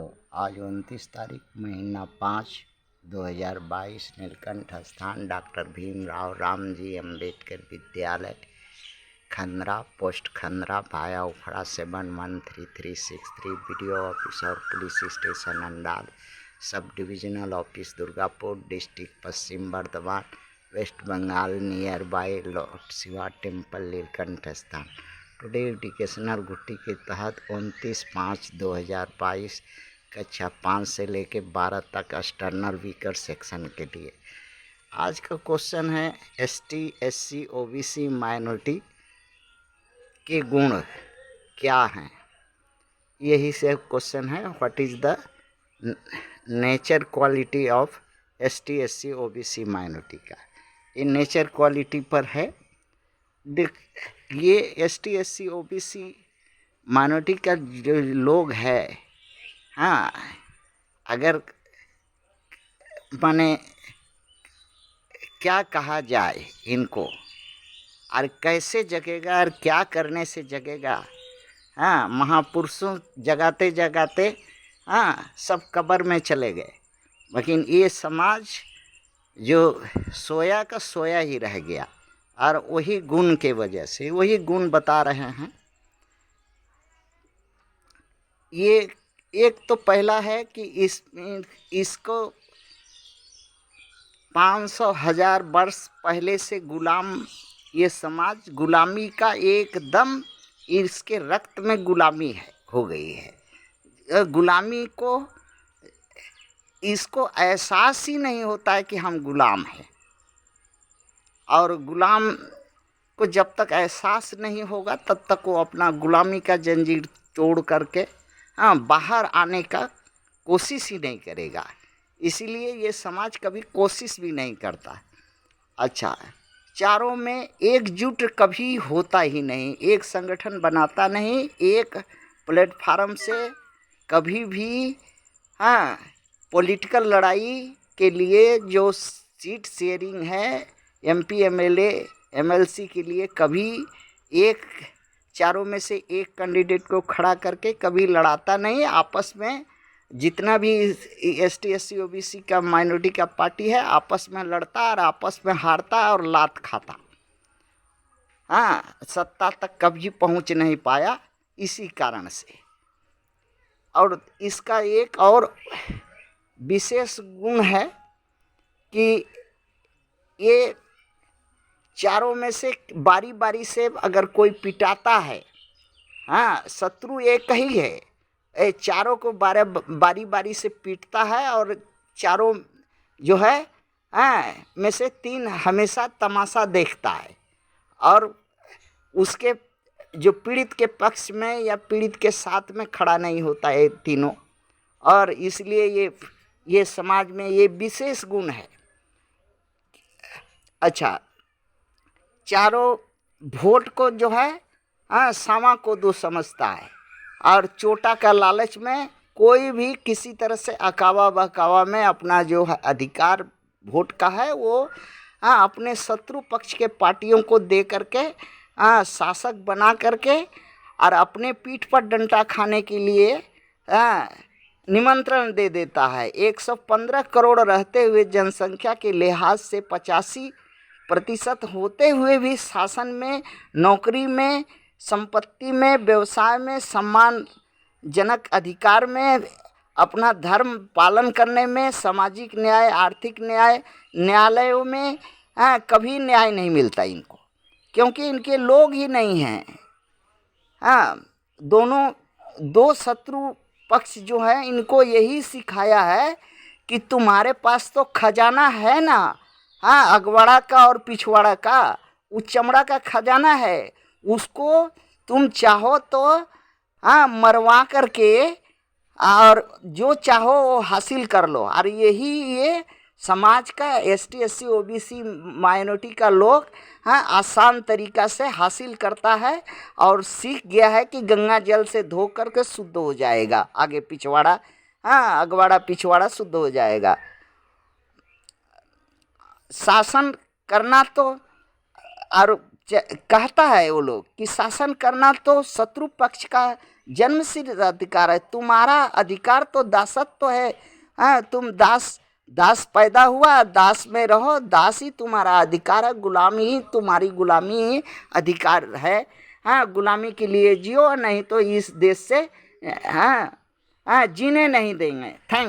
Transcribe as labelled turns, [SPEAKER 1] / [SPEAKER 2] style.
[SPEAKER 1] आज 29 तारीख महीना 5 2022 नीलकंठ स्थान डॉक्टर भीमराव रामजी अम्बेडकर विद्यालय खंदरा पोस्ट खंदरा भाया उखड़ा 713363 वीडियो ऑफिस और police station Andal sub divisional office Durgapur district Paschim Bardhaman West Bengal near by Lord Shiva temple Nilkanth स्थान। टुडे एजुकेशनल घुट्टी के तहत 29/5/2022 कक्षा 5 से लेकर 12 तक एक्सटर्नल वीकर सेक्शन के लिए आज का क्वेश्चन है ST SC OBC माइनॉरिटी के गुण क्या हैं। यही से क्वेश्चन है, what is the nature quality of ST SC OBC minority का। ये नेचर क्वालिटी पर है। ये ST SC OBC माइनॉरिटी का जो लोग है, हाँ, अगर माने क्या कहा जाए इनको और कैसे जगेगा और क्या करने से जगेगा। हाँ, महापुरुषों जगाते जगाते हाँ सब कब्र में चले गए, लेकिन ये समाज जो सोया का सोया ही रह गया और वही गुण के वजह से वही गुण बता रहे हैं। ये एक तो पहला है कि इसको 500,000 वर्ष पहले से गुलाम, ये समाज गुलामी का एकदम इसके रक्त में गुलामी है हो गई है। गुलामी को इसको एहसास ही नहीं होता है कि हम गुलाम हैं, और गुलाम को जब तक एहसास नहीं होगा तब तक वो अपना गुलामी का जंजीर तोड़ करके हाँ बाहर आने का कोशिश ही नहीं करेगा। इसीलिए ये समाज कभी कोशिश भी नहीं करता। अच्छा, चारों में एकजुट कभी होता ही नहीं, एक संगठन बनाता नहीं, एक प्लेटफार्म से कभी भी हाँ पॉलिटिकल लड़ाई के लिए जो सीट शेयरिंग है MP MLA MLC के लिए कभी एक चारों में से एक कैंडिडेट को खड़ा करके कभी लड़ाता नहीं। आपस में जितना भी ST SC OBC का माइनॉरिटी का पार्टी है आपस में लड़ता और आपस में हारता और लात खाता। हाँ, सत्ता तक कभी पहुंच नहीं पाया इसी कारण से। और इसका एक और विशेष गुण है कि ये चारों में से बारी बारी से अगर कोई पिटाता है, हाँ शत्रु एक ही है, चारों को बारी बारी से पीटता है और चारों जो है हाँ में से 3 हमेशा तमाशा देखता है और उसके जो पीड़ित के पक्ष में या पीड़ित के साथ में खड़ा नहीं होता है तीनों। और इसलिए ये समाज में ये विशेष गुण है। अच्छा, चारों वोट को जो है हाँ सावा को दो समझता है और चोटा का लालच में कोई भी किसी तरह से अकावा बकावा में अपना जो है अधिकार वोट का है वो हाँ अपने शत्रु पक्ष के पार्टियों को दे करके हाँ शासक बना करके और अपने पीठ पर डंडा खाने के लिए हाँ निमंत्रण दे देता है। 115 करोड़ रहते हुए जनसंख्या के लिहाज से 85% होते हुए भी शासन में, नौकरी में, संपत्ति में, व्यवसाय में, सम्मानजनक अधिकार में, अपना धर्म पालन करने में, सामाजिक न्याय, आर्थिक न्याय, न्यायालयों में कभी न्याय नहीं मिलता इनको, क्योंकि इनके लोग ही नहीं हैं। हाँ, दो शत्रु पक्ष जो है इनको यही सिखाया है कि तुम्हारे पास तो खजाना है ना, हाँ अगवाड़ा का और पिछवाड़ा का, उस चमड़ा का खजाना है, उसको तुम चाहो तो हाँ मरवा करके और जो चाहो वो हासिल कर लो। और यही ये समाज का ST SC OBC माइनॉरिटी का लोग हाँ आसान तरीक़ा से हासिल करता है और सीख गया है कि गंगा जल से धो करके शुद्ध हो जाएगा, आगे पिछवाड़ा हाँ अगवाड़ा पिछवाड़ा शुद्ध हो जाएगा। शासन करना तो और कहता है वो लोग कि शासन करना तो शत्रु पक्ष का जन्मसिद्ध अधिकार है। तुम्हारा अधिकार तो दासत्व है। हाँ, तुम दास पैदा हुआ, दास में रहो, दास ही तुम्हारा अधिकार है, गुलामी ही तुम्हारी गुलामी ही अधिकार है। हाँ, गुलामी के लिए जियो, नहीं तो इस देश से हाँ जीने नहीं देंगे। थैंक्स।